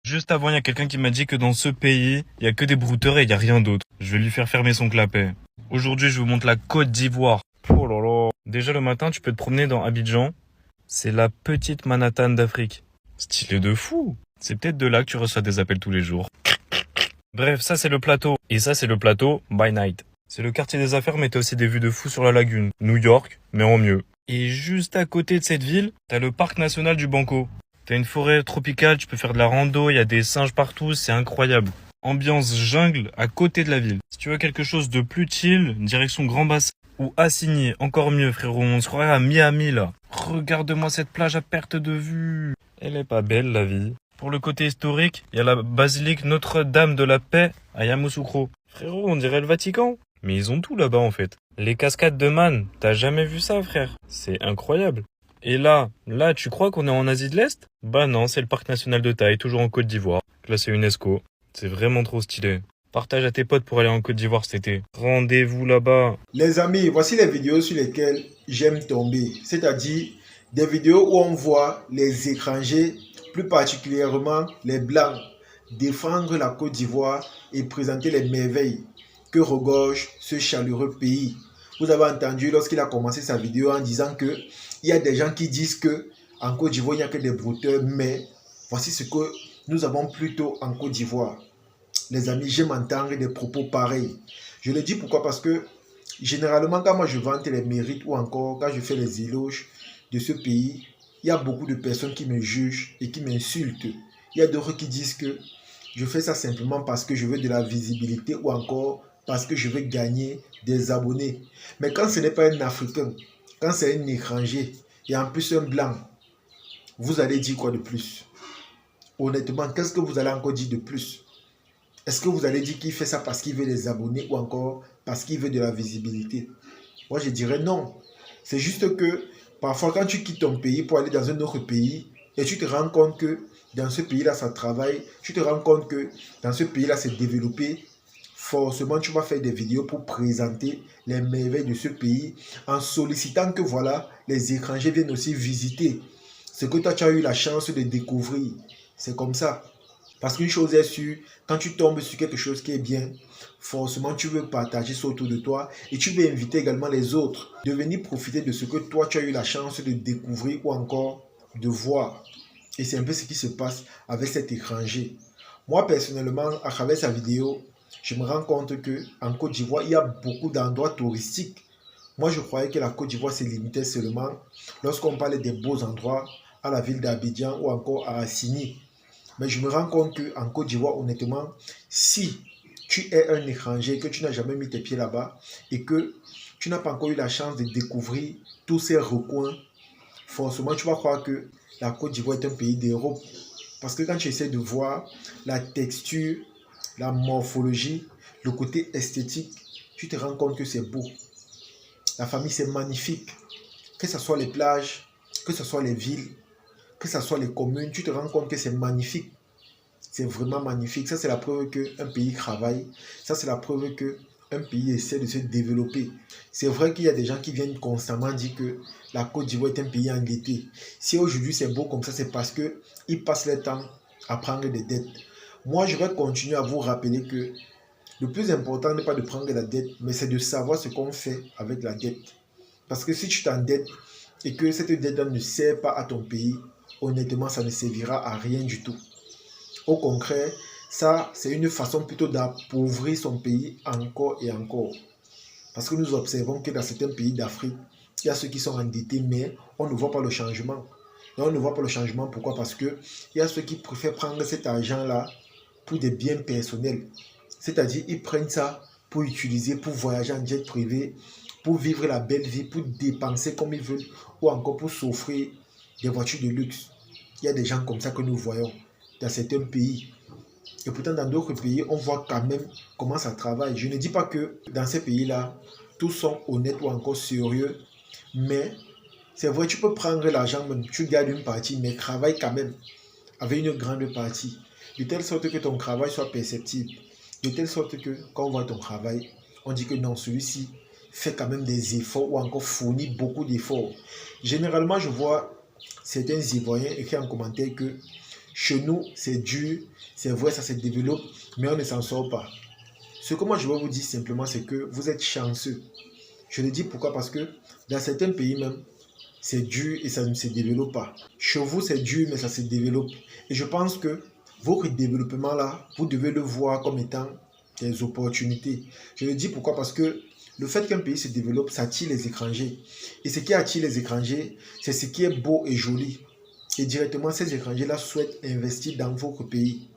Juste avant, il y a quelqu'un qui m'a dit que dans ce pays, il y a que des brouteurs et il y a rien d'autre. Je vais lui faire fermer son clapet. Aujourd'hui, je vous montre la Côte d'Ivoire. Oh là là. Déjà le matin, tu peux te promener dans Abidjan. C'est la petite Manhattan d'Afrique. Stylé de fou. C'est peut-être de là que tu reçois des appels tous les jours. Bref, ça c'est le plateau. Et ça c'est le plateau by night. C'est le quartier des affaires, mais t'as aussi des vues de fou sur la lagune. New York, mais en mieux. Et juste à côté de cette ville, t'as le parc national du Banco. T'as une forêt tropicale, tu peux faire de la rando, il y a des singes partout, c'est incroyable. Ambiance jungle à côté de la ville. Si tu veux quelque chose de plus chill, direction Grand Bassin. Ou Assigné, encore mieux frérot, on se croirait à Miami là. Regarde-moi cette plage à perte de vue. Elle est pas belle la vie. Pour le côté historique, il y a la basilique Notre-Dame de la Paix à Yamoussoukro. Frérot, on dirait le Vatican. Mais ils ont tout là-bas en fait. Les cascades de Man, t'as jamais vu ça frère? C'est incroyable. Et là, tu crois qu'on est en Asie de l'Est? Bah non, c'est le parc national de Taï, toujours en Côte d'Ivoire, classé UNESCO. C'est vraiment trop stylé. Partage à tes potes pour aller en Côte d'Ivoire cet été. Rendez-vous là-bas. Les amis, voici les vidéos sur lesquelles j'aime tomber, c'est-à-dire des vidéos où on voit les étrangers, plus particulièrement les Blancs, défendre la Côte d'Ivoire et présenter les merveilles que regorge ce chaleureux pays. Vous avez entendu lorsqu'il a commencé sa vidéo en disant que il y a des gens qui disent que en Côte d'Ivoire il n'y a que des brouteurs, mais voici ce que nous avons plutôt en Côte d'Ivoire. Les amis, j'aime entendre des propos pareils. Je le dis pourquoi? Parce que généralement, quand moi je vante les mérites ou encore quand je fais les éloges de ce pays, il y a beaucoup de personnes qui me jugent et qui m'insultent. Il y a d'autres qui disent que je fais ça simplement parce que je veux de la visibilité ou encore parce que je veux gagner des abonnés. Mais quand ce n'est pas un Africain, quand c'est un étranger et en plus un blanc, vous allez dire quoi de plus? Honnêtement, qu'est-ce que vous allez encore dire de plus? Est-ce que vous allez dire qu'il fait ça parce qu'il veut des abonnés ou encore parce qu'il veut de la visibilité? Moi, je dirais non. C'est juste que parfois, quand tu quittes ton pays pour aller dans un autre pays et tu te rends compte que dans ce pays-là, ça travaille, tu te rends compte que dans ce pays-là, c'est développé, forcément, tu vas faire des vidéos pour présenter les merveilles de ce pays en sollicitant que voilà, les étrangers viennent aussi visiter ce que toi, tu as eu la chance de découvrir. C'est comme ça. Parce qu'une chose est sûre, quand tu tombes sur quelque chose qui est bien, forcément tu veux partager ça autour de toi et tu veux inviter également les autres de venir profiter de ce que toi tu as eu la chance de découvrir ou encore de voir. Et c'est un peu ce qui se passe avec cet étranger. Moi personnellement, à travers sa vidéo, je me rends compte qu'en Côte d'Ivoire, il y a beaucoup d'endroits touristiques. Moi je croyais que la Côte d'Ivoire se limitait seulement lorsqu'on parlait des beaux endroits à la ville d'Abidjan ou encore à Assigny. Mais je me rends compte qu'en Côte d'Ivoire, honnêtement, si tu es un étranger, que tu n'as jamais mis tes pieds là-bas et que tu n'as pas encore eu la chance de découvrir tous ces recoins, forcément, tu vas croire que la Côte d'Ivoire est un pays d'Europe. Parce que quand tu essaies de voir la texture, la morphologie, le côté esthétique, tu te rends compte que c'est beau. La famille, c'est magnifique. Que ce soit les plages, que ce soit les villes, que ce soit les communes, tu te rends compte que c'est magnifique. C'est vraiment magnifique. Ça, c'est la preuve qu'un pays travaille. Ça, c'est la preuve qu'un pays essaie de se développer. C'est vrai qu'il y a des gens qui viennent constamment dire que la Côte d'Ivoire est un pays endetté. Si aujourd'hui c'est beau comme ça, c'est parce qu'ils passent leur temps à prendre des dettes. Moi, je vais continuer à vous rappeler que le plus important n'est pas de prendre la dette, mais c'est de savoir ce qu'on fait avec la dette. Parce que si tu t'endettes et que cette dette ne sert pas à ton pays, honnêtement, ça ne servira à rien du tout. Au contraire, ça, c'est une façon plutôt d'appauvrir son pays encore et encore. Parce que nous observons que dans certains pays d'Afrique, il y a ceux qui sont endettés, mais on ne voit pas le changement. Et on ne voit pas le changement, pourquoi? Parce qu'il y a ceux qui préfèrent prendre cet argent-là pour des biens personnels. C'est-à-dire, ils prennent ça pour utiliser, pour voyager en jet privé, pour vivre la belle vie, pour dépenser comme ils veulent, ou encore pour s'offrir des voitures de luxe. Il y a des gens comme ça que nous voyons dans certains pays. Et pourtant, dans d'autres pays, on voit quand même comment ça travaille. Je ne dis pas que dans ces pays-là, tous sont honnêtes ou encore sérieux, mais c'est vrai, tu peux prendre l'argent même, tu gardes une partie, mais travaille quand même avec une grande partie, de telle sorte que ton travail soit perceptible, de telle sorte que quand on voit ton travail, on dit que non, celui-ci fait quand même des efforts ou encore fournit beaucoup d'efforts. Généralement, je vois certains Ivoiriens écrire en commentaire que Chez nous, c'est dur, c'est vrai, ça se développe, mais on ne s'en sort pas. Ce que moi je veux vous dire simplement, c'est que vous êtes chanceux. Je le dis pourquoi? Parce que dans certains pays même, c'est dur et ça ne se développe pas. Chez vous, c'est dur, mais ça se développe. Et je pense que votre développement là, vous devez le voir comme étant des opportunités. Je le dis pourquoi? Parce que le fait qu'un pays se développe, ça attire les étrangers. Et ce qui attire les étrangers, c'est ce qui est beau et joli. Et directement, ces étrangers-là souhaitent investir dans votre pays.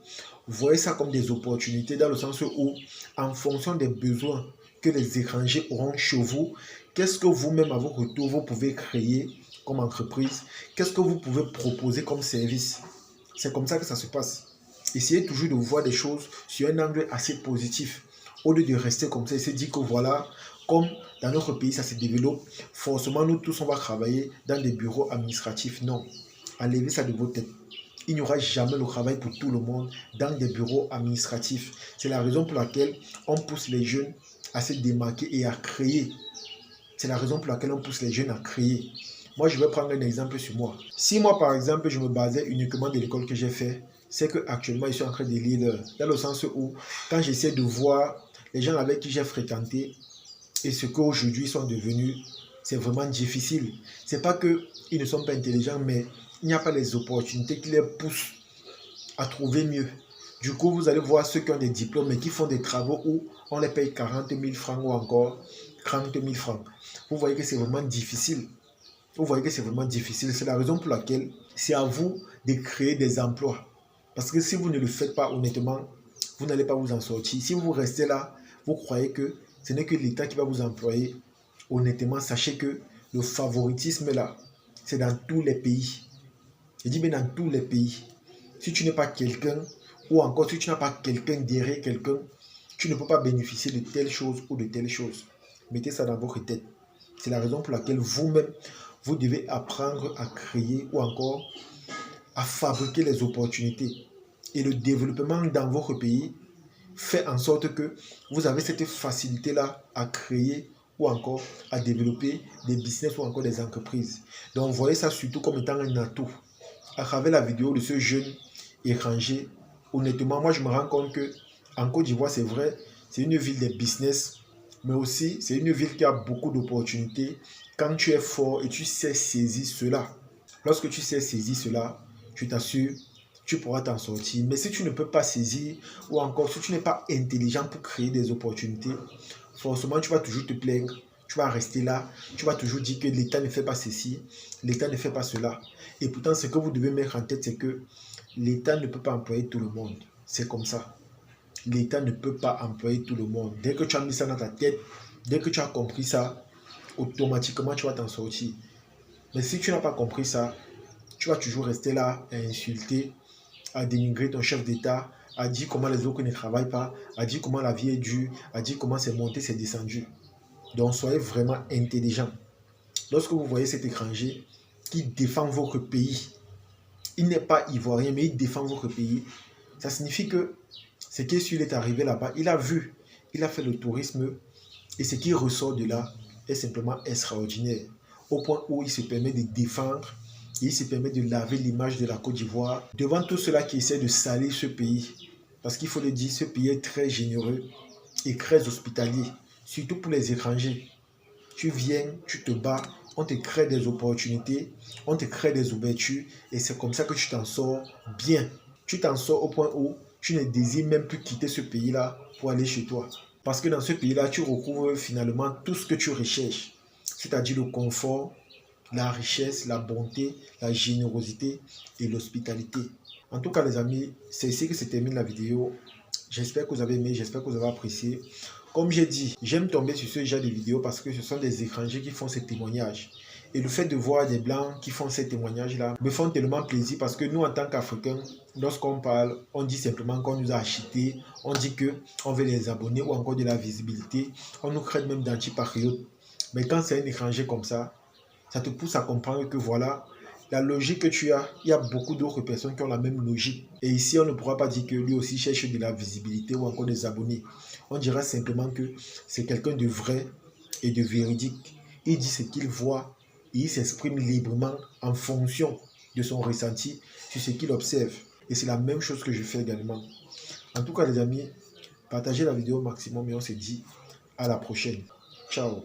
Vous voyez ça comme des opportunités dans le sens où, en fonction des besoins que les étrangers auront chez vous, qu'est-ce que vous-même à votre retour, vous pouvez créer comme entreprise? Qu'est-ce que vous pouvez proposer comme service? C'est comme ça que ça se passe. Essayez toujours de voir des choses sur un angle assez positif, au lieu de rester comme ça et se dire que voilà, comme dans notre pays ça se développe, forcément nous tous on va travailler dans des bureaux administratifs. Non, enlevez ça de vos têtes. Il n'y aura jamais le travail pour tout le monde dans des bureaux administratifs. C'est la raison pour laquelle on pousse les jeunes à se démarquer et à créer. C'est la raison pour laquelle on pousse les jeunes à créer. Moi, je vais prendre un exemple sur moi. Si moi, par exemple, je me basais uniquement de l'école que j'ai fait, c'est qu'actuellement, je suis en train de lire dans le sens où, quand j'essaie de voir les gens avec qui j'ai fréquenté et ce qu'aujourd'hui ils sont devenus, c'est vraiment difficile. C'est pas qu'ils ne sont pas intelligents, mais il n'y a pas les opportunités qui les poussent à trouver mieux. Du coup, vous allez voir ceux qui ont des diplômes et qui font des travaux où on les paye 40 000 francs ou encore 30 000 francs. Vous voyez que c'est vraiment difficile. Vous voyez que c'est vraiment difficile. C'est la raison pour laquelle c'est à vous de créer des emplois. Parce que si vous ne le faites pas honnêtement, vous n'allez pas vous en sortir. Si vous restez là, vous croyez que ce n'est que l'État qui va vous employer. Honnêtement, sachez que le favoritisme là, c'est dans tous les pays. Je dis bien dans tous les pays. Si tu n'es pas quelqu'un, ou encore si tu n'as pas quelqu'un derrière quelqu'un, tu ne peux pas bénéficier de telle chose ou de telle chose. Mettez ça dans votre tête. C'est la raison pour laquelle vous-même, vous devez apprendre à créer ou encore à fabriquer les opportunités. Et le développement dans votre pays fait en sorte que vous avez cette facilité-là à créer ou encore à développer des business ou encore des entreprises. Donc, voyez ça surtout comme étant un atout. À travers la vidéo de ce jeune étranger, honnêtement, moi je me rends compte que en Côte d'Ivoire, c'est vrai, c'est une ville de business, mais aussi c'est une ville qui a beaucoup d'opportunités quand tu es fort et tu sais saisir cela. Lorsque tu sais saisir cela, je t'assure, tu pourras t'en sortir. Mais si tu ne peux pas saisir ou encore si tu n'es pas intelligent pour créer des opportunités, forcément tu vas toujours te plaindre. Tu vas rester là, tu vas toujours dire que l'État ne fait pas ceci, l'État ne fait pas cela. Et pourtant, ce que vous devez mettre en tête, c'est que l'État ne peut pas employer tout le monde. C'est comme ça. L'État ne peut pas employer tout le monde. Dès que tu as mis ça dans ta tête, dès que tu as compris ça, automatiquement tu vas t'en sortir. Mais si tu n'as pas compris ça, tu vas toujours rester là à insulter, à dénigrer ton chef d'État, à dire comment les autres ne travaillent pas, à dire comment la vie est dure, à dire comment c'est monté, c'est descendu. Donc soyez vraiment intelligent. Lorsque vous voyez cet étranger qui défend votre pays, il n'est pas ivoirien, mais il défend votre pays, ça signifie que ce qui est arrivé là-bas, il a vu, il a fait le tourisme, et ce qui ressort de là est simplement extraordinaire, au point où il se permet de défendre, et il se permet de laver l'image de la Côte d'Ivoire devant tout cela qui essaie de salir ce pays. Parce qu'il faut le dire, ce pays est très généreux et très hospitalier, surtout pour les étrangers. Tu viens, tu te bats, on te crée des opportunités, on te crée des ouvertures, et c'est comme ça que tu t'en sors bien. Tu t'en sors au point où tu ne désires même plus quitter ce pays-là pour aller chez toi. Parce que dans ce pays-là, tu retrouves finalement tout ce que tu recherches, c'est-à-dire le confort, la richesse, la bonté, la générosité et l'hospitalité. En tout cas, les amis, c'est ici que se termine la vidéo. J'espère que vous avez aimé, j'espère que vous avez apprécié. Comme j'ai dit, j'aime tomber sur ce genre de vidéos parce que ce sont des étrangers qui font ces témoignages. Et le fait de voir des Blancs qui font ces témoignages-là me font tellement plaisir parce que nous, en tant qu'Africains, lorsqu'on parle, on dit simplement qu'on nous a achetés, on dit qu'on veut les abonnés ou encore de la visibilité, on nous crée même d'antipatriotes. Mais quand c'est un étranger comme ça te pousse à comprendre que voilà, la logique que tu as, il y a beaucoup d'autres personnes qui ont la même logique. Et ici, on ne pourra pas dire que lui aussi cherche de la visibilité ou encore des abonnés. On dira simplement que c'est quelqu'un de vrai et de véridique. Il dit ce qu'il voit et il s'exprime librement en fonction de son ressenti sur ce qu'il observe. Et c'est la même chose que je fais également. En tout cas, les amis, partagez la vidéo au maximum et on se dit à la prochaine. Ciao.